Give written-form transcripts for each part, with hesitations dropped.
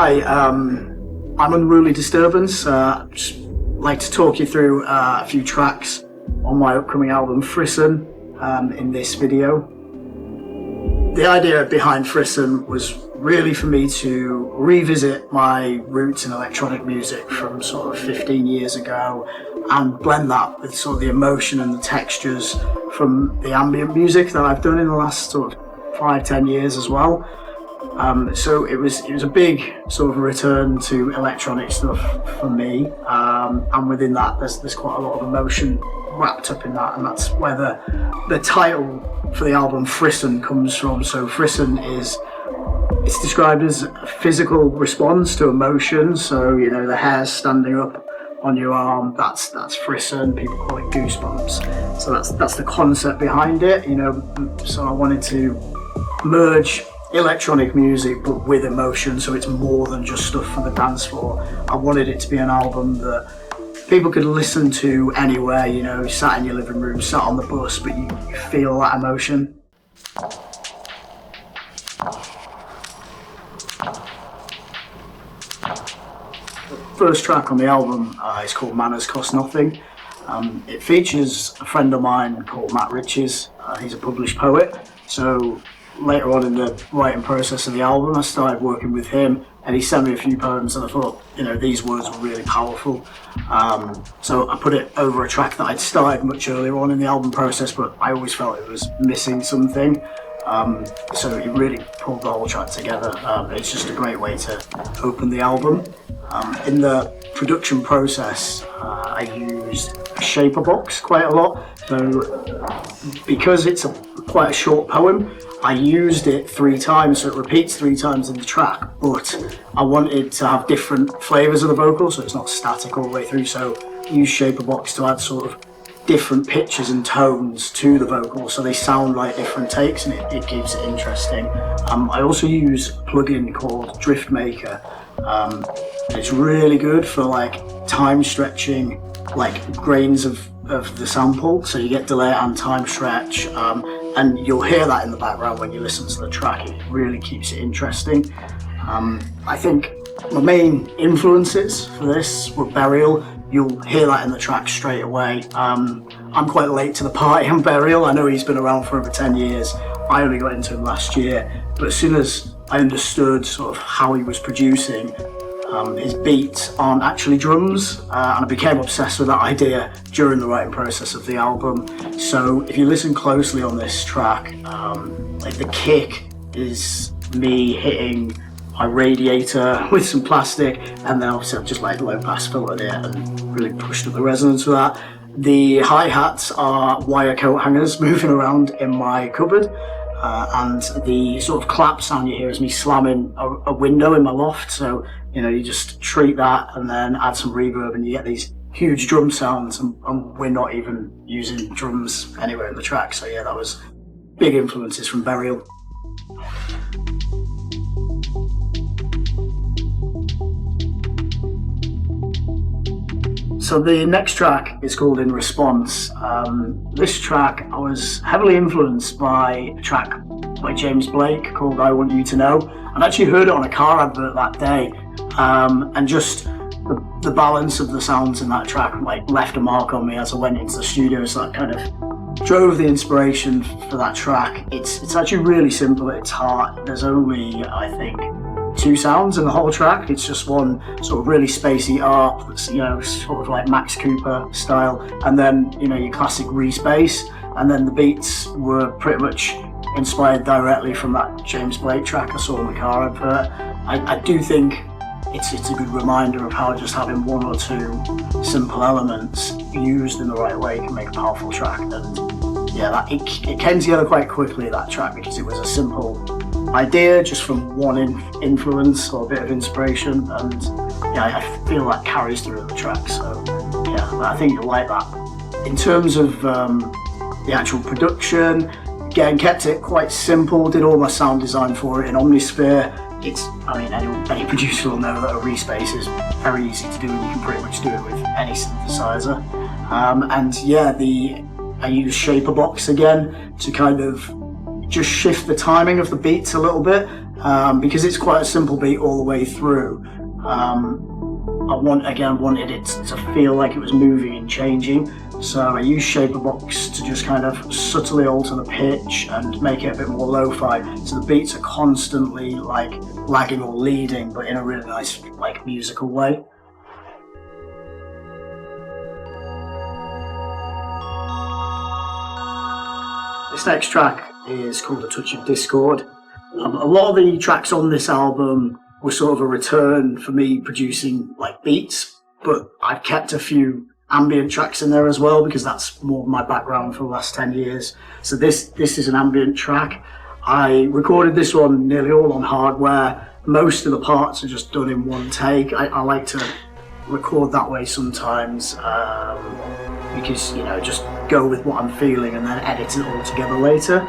Hi, I'm Unruly Disturbance. Just like to talk you through a few tracks on my upcoming album Frisson in this video. The idea behind Frisson was really for me to revisit my roots in electronic music from sort of 15 years ago and blend that with sort of the emotion and the textures from the ambient music that I've done in the last sort of 5-10 years as well. So it was a big sort of return to electronic stuff for me, and within that there's quite a lot of emotion wrapped up in that, and that's where the title for the album Frisson comes from. So Frisson it's described as a physical response to emotion. So the hairs standing up on your arm, that's frisson. People call it goosebumps. So that's the concept behind it. So I wanted to merge electronic music but with emotion, so it's more than just stuff for the dance floor. I wanted it to be an album that people could listen to anywhere, sat in your living room, sat on the bus, but you feel that emotion. The first track on the album is called Manners Cost Nothing. It features a friend of mine called Matt Riches. He's a published poet, so later on in the writing process of the album, I started working with him, and he sent me a few poems, and I thought, these words were really powerful. So I put it over a track that I'd started much earlier on in the album process, but I always felt it was missing something. So it really pulled the whole track together. It's just a great way to open the album. In the production process, I used a shaper box quite a lot. So because it's quite a short poem, I used it 3 times, so it repeats 3 times in the track, but I wanted to have different flavours of the vocal, so it's not static all the way through. So I used shaper box to add sort of different pitches and tones to the vocal, so they sound like different takes, and it keeps it interesting. I also use a plugin called Drift Maker. It's really good for like time stretching, like grains of the sample, so you get delay and time stretch, and you'll hear that in the background when you listen to the track. It really keeps it interesting. I think my main influences for this were Burial. You'll hear that in the track straight away. I'm quite late to the party on Burial. I know he's been around for over 10 years. I only got into him last year, but as soon as I understood sort of how he was producing, his beats aren't actually drums, and I became obsessed with that idea during the writing process of the album. So if you listen closely on this track, like the kick is me hitting my radiator with some plastic, and then obviously I've just like low pass filtered it and really pushed up the resonance with that. The hi-hats are wire coat hangers moving around in my cupboard. And the sort of clap sound you hear is me slamming a window in my loft. So, you just treat that and then add some reverb, and you get these huge drum sounds, and we're not even using drums anywhere in the track. So yeah, that was big influences from Burial. So the next track is called In Response. This track, I was heavily influenced by a track by James Blake called I Want You to Know. I'd actually heard it on a car advert that day, and just the balance of the sounds in that track like left a mark on me as I went into the studio. So that kind of drove the inspiration for that track. It's actually really simple at its heart. There's only, I think, 2 sounds in the whole track. It's just one sort of really spacey art that's, sort of like Max Cooper style, and then, your classic re-space, and then the beats were pretty much inspired directly from that James Blake track I saw in the car advert. I do think it's a good reminder of how just having 1 or 2 simple elements used in the right way can make a powerful track. And yeah, it came together quite quickly, that track, because it was a simple idea just from one influence or a bit of inspiration, and yeah, I feel that carries through the track. So yeah, I think you'll like that. In terms of the actual production, again, kept it quite simple, did all my sound design for it in Omnisphere. Any producer will know that a respace is very easy to do, and you can pretty much do it with any synthesizer. And yeah, I use shaper box again to kind of just shift the timing of the beats a little bit, because it's quite a simple beat all the way through. I wanted it to feel like it was moving and changing, so I used Shaperbox to just kind of subtly alter the pitch and make it a bit more lo-fi, so the beats are constantly like lagging or leading, but in a really nice like musical way. This next track is called A Touch of Discord. A lot of the tracks on this album were sort of a return for me producing like beats, but I've kept a few ambient tracks in there as well because that's more my background for the last 10 years. So this is an ambient track. I recorded this one nearly all on hardware. Most of the parts are just done in one take. I like to record that way sometimes because, you know, just go with what I'm feeling and then edit it all together later.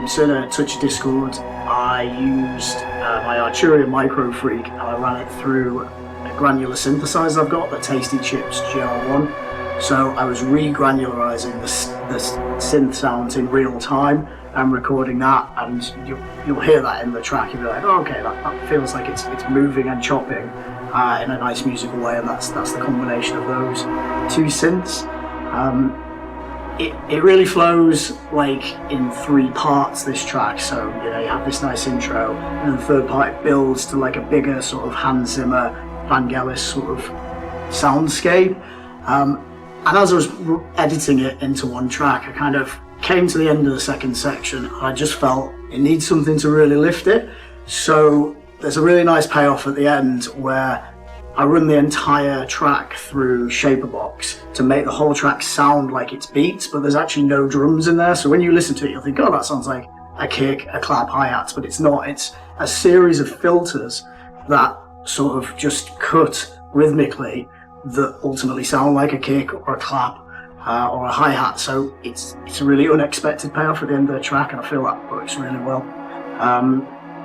So in A Touch of Discord, I used my Arturia Micro Freak and I ran it through a granular synthesizer I've got, the Tasty Chips GR1. So I was re-granularizing the synth sounds in real time and recording that, and you'll hear that in the track. You'll be like, oh, okay, that feels like it's moving and chopping in a nice musical way, and that's the combination of those two synths. It really flows like in three parts, this track. So, you know, you have this nice intro, and then the third part it builds to like a bigger sort of Hans Zimmer, Vangelis sort of soundscape. And as I was editing it into one track, I kind of came to the end of the second section and I just felt it needs something to really lift it. So there's a really nice payoff at the end where I run the entire track through Shaperbox to make the whole track sound like it's beats, but there's actually no drums in there. So when you listen to it, you'll think, oh, that sounds like a kick, a clap, hi-hats, but it's not. It's a series of filters that sort of just cut rhythmically that ultimately sound like a kick or a clap or a hi-hat. So it's a really unexpected payoff at the end of the track, and I feel that works really well.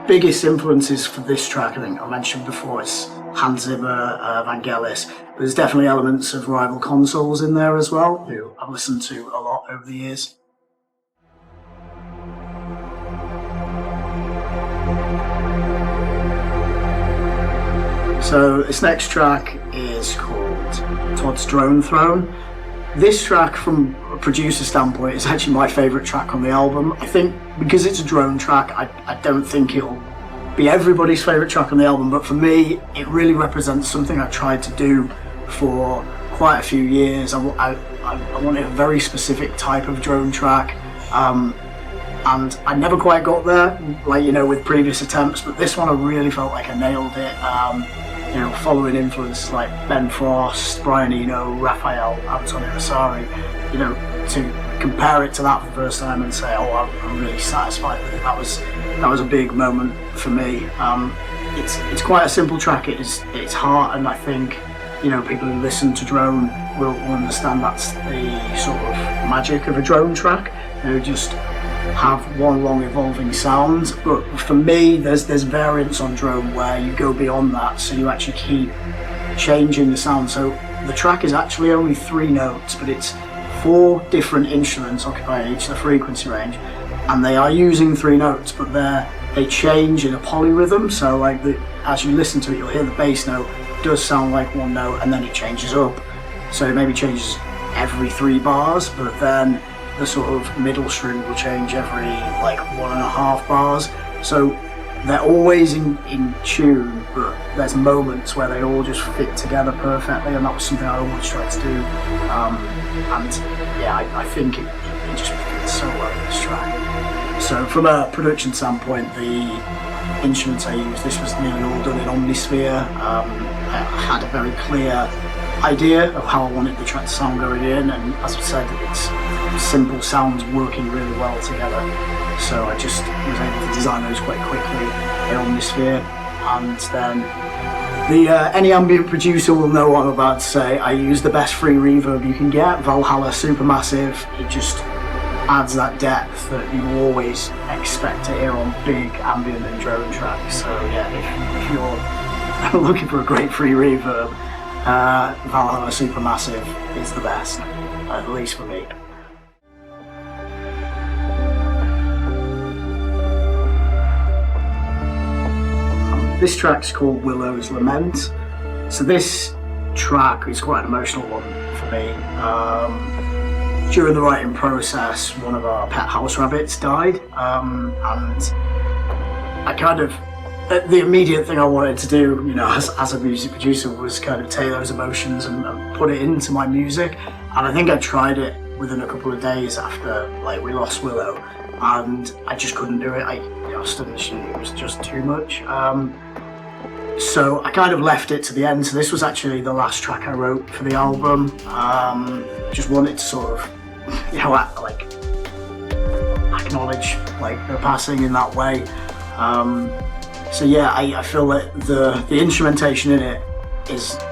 Biggest influences for this track, I think I mentioned before, is Hans Zimmer, Vangelis. There's definitely elements of Rival Consoles in there as well, who I've listened to a lot over the years. So this next track is called Todd's Drone Throne. This track, from a producer standpoint, is actually my favourite track on the album. I think because it's a drone track, I don't think it'll be everybody's favourite track on the album, but for me, it really represents something I tried to do for quite a few years. I wanted a very specific type of drone track, and I never quite got there, like, you know, with previous attempts, but this one I really felt like I nailed it. You know, following influences like Ben Frost, Brian Eno, Raphael, Antonio Asari, you know, to compare it to that for the first time and say, oh, I'm really satisfied with it. That was a big moment for me. It's quite a simple track. It's heart, and I think, you know, people who listen to drone will understand that's the sort of magic of a drone track. You know, just have one long evolving sound. But for me, there's variants on drone where you go beyond that, so you actually keep changing the sound. So the track is actually only 3 notes, but it's 4 different instruments occupying each of the frequency range, and they are using 3 notes, but they change in a polyrhythm. So like as you listen to it, you'll hear the bass note does sound like 1 note, and then it changes up. So it maybe changes every 3 bars, but then the sort of middle string will change every like 1.5 bars. So they're always in tune, but there's moments where they all just fit together perfectly, and that was something I always tried to do. And yeah, I think it just fits so well in this track. So from a production standpoint, the instruments I used, this was nearly all done in Omnisphere. I had a very clear idea of how I wanted the track to sound going in, and as I said, it's simple sounds working really well together. So I just was able to design those quite quickly in Omnisphere. And then any ambient producer will know what I'm about to say. I use the best free reverb you can get, Valhalla Supermassive. It just adds that depth that you always expect to hear on big ambient and drone tracks. So yeah, if you're looking for a great free reverb, Valhalla Supermassive is the best, at least for me. This track's called Willow's Lament. So this track is quite an emotional one for me. During the writing process, one of our pet house rabbits died, and I kind of, the immediate thing I wanted to do, you know, as a music producer, was kind of take those emotions and put it into my music. And I think I tried it within a couple of days after, like, we lost Willow, and I just couldn't do it. It was just too much. So I kind of left it to the end. So this was actually the last track I wrote for the album. Just wanted to sort of, you know, like, acknowledge, like, their passing in that way. So yeah, I feel that the instrumentation in it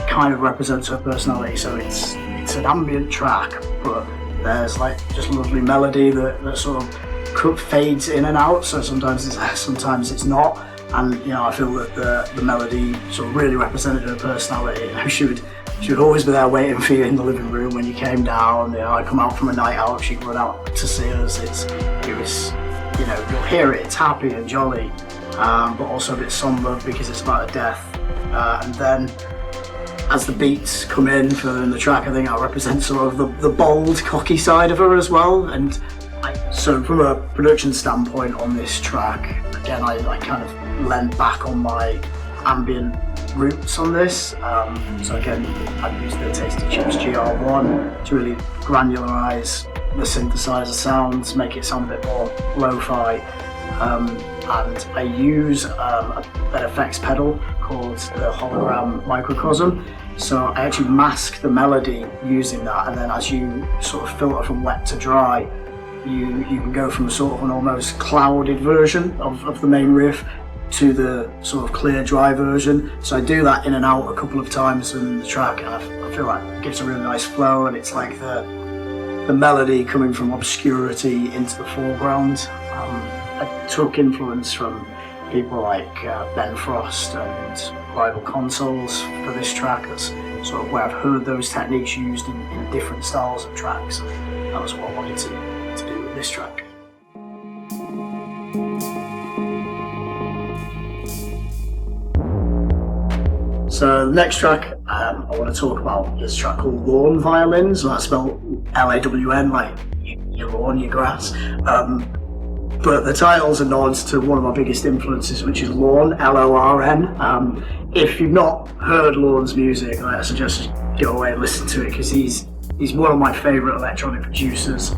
kind of represents her personality. So it's an ambient track, but there's like just lovely melody that sort of fades in and out. So sometimes it's there, sometimes it's not. And you know, I feel that the melody sort of really represented her personality. You know, she would always be there waiting for you in the living room when you came down. You know, I come out from a night out, she'd run out to see us. It was, you know, you'll hear it. It's happy and jolly, but also a bit somber because it's about a death. And then, as the beats come in further in the track, I think that represents sort of the bold, cocky side of her as well. And so from a production standpoint on this track, again, I kind of leant back on my ambient roots on this. So again, I've used the Tasty Chips GR1 to really granularize the synthesizer sounds, make it sound a bit more lo-fi. And I use an effects pedal called the Hologram Microcosm. So I actually mask the melody using that, and then as you sort of filter from wet to dry, you can go from sort of an almost clouded version of the main riff to the sort of clear dry version. So I do that in and out a couple of times in the track, and I feel like it gives a really nice flow, and it's like the melody coming from obscurity into the foreground. I took influence from people like Ben Frost and Rival Consoles for this track. That's sort of where I've heard those techniques used in different styles of tracks. That was what I wanted to do with this track. So the next track I want to talk about is a track called Lawn Violins. That's spelled L-A-W-N, like your lawn, your grass. But the title's a nod to one of my biggest influences, which is Lorn, L-O-R-N. If you've not heard Lorn's music, I suggest you go away and listen to it, because he's one of my favourite electronic producers.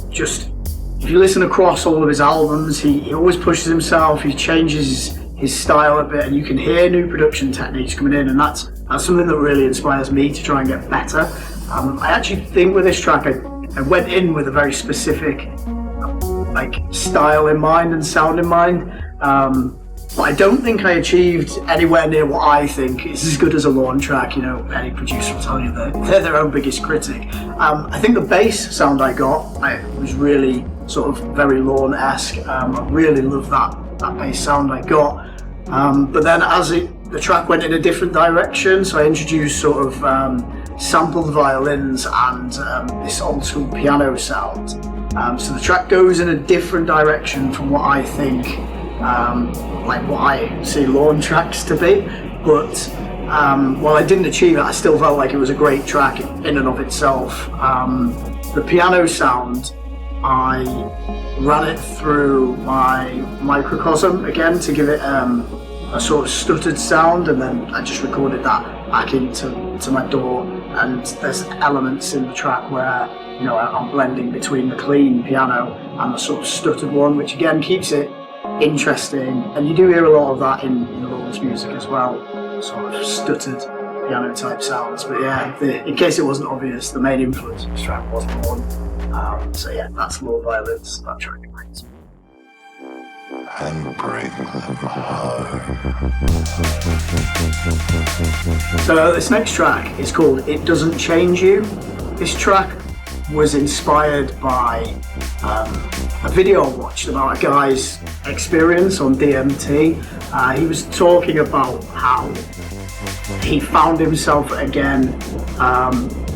Just if you listen across all of his albums, he always pushes himself, he changes his style a bit, and you can hear new production techniques coming in, and that's something that really inspires me to try and get better. I actually think with this track I went in with a very specific like style in mind and sound in mind, but I don't think I achieved anywhere near what I think is as good as a Lawn track. You know, any producer will tell you that they're their own biggest critic. I think the bass sound I got was really sort of very Lawn-esque. I really love that bass sound I got, but then as the track went in a different direction, so I introduced sort of sampled violins and this old school piano sound. So the track goes in a different direction from what I think, like what I see Lawn tracks to be. But while I didn't achieve it, I still felt like it was a great track in and of itself. The piano sound, I ran it through my microcosm again to give it a sort of stuttered sound, and then I just recorded that back into my DAW. And there's elements in the track where, you know, I'm blending between the clean piano and the sort of stuttered one, which again keeps it interesting. And you do hear a lot of that in Lorn's music as well, sort of stuttered piano type sounds. But yeah, in case it wasn't obvious, the main influence of this track was Lorn. So yeah, that's Lawn Violins, that track. And break them hard. So this next track is called It Doesn't Change You. This track was inspired by a video I watched about a guy's experience on DMT. He was talking about how he found himself again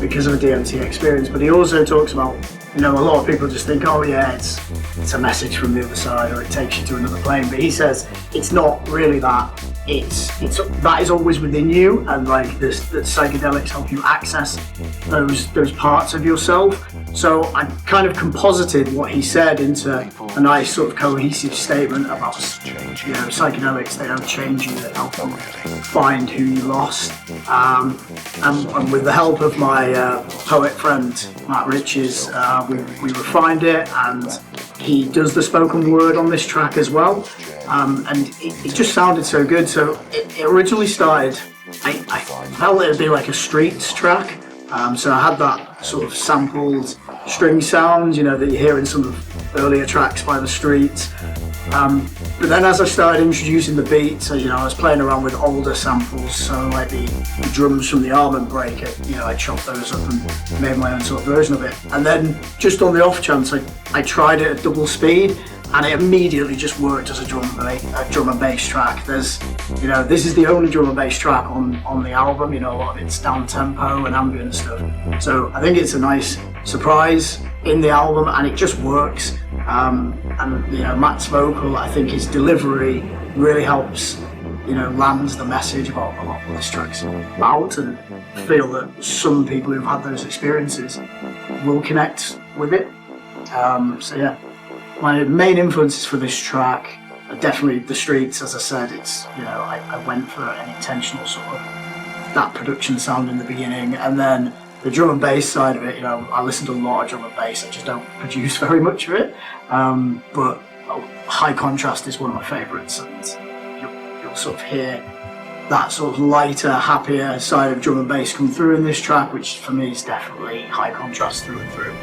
because of a DMT experience, but he also talks about You know, a lot of people just think, oh yeah, it's a message from the other side, or it takes you to another plane. But he says it's not really that. It's that is always within you, and like the psychedelics help you access those parts of yourself. So I kind of composited what he said into a nice sort of cohesive statement about, psychedelics, they don't change you, they help you find who you lost. And with the help of my poet friend Matt Riches, we refined it, and he does the spoken word on this track as well. And it just sounded so good. So it originally started, I felt it would be like a streets track. So I had that sort of sampled string sound, that you hear in some of earlier tracks by the Streets. But then as I started introducing the beat, so I was playing around with older samples, so like the drums from the Almond Break, I chopped those up and made my own sort of version of it. And then just on the off chance, I tried it at double speed, and it immediately just worked as a drum and bass track. There's, this is the only drum and bass track on the album. A lot of it's down tempo and ambient stuff. So I think it's a nice surprise in the album, and it just works. And Matt's vocal, I think his delivery really helps, lands the message about what this track's about, and I feel that some people who've had those experiences will connect with it. My main influences for this track are definitely the Streets. As I said, it's, I went for an intentional sort of that production sound in the beginning, and then the drum and bass side of it, I listen to a lot of drum and bass, I just don't produce very much of it, but High Contrast is one of my favourites, and you'll sort of hear that sort of lighter, happier side of drum and bass come through in this track, which for me is definitely High Contrast through and through.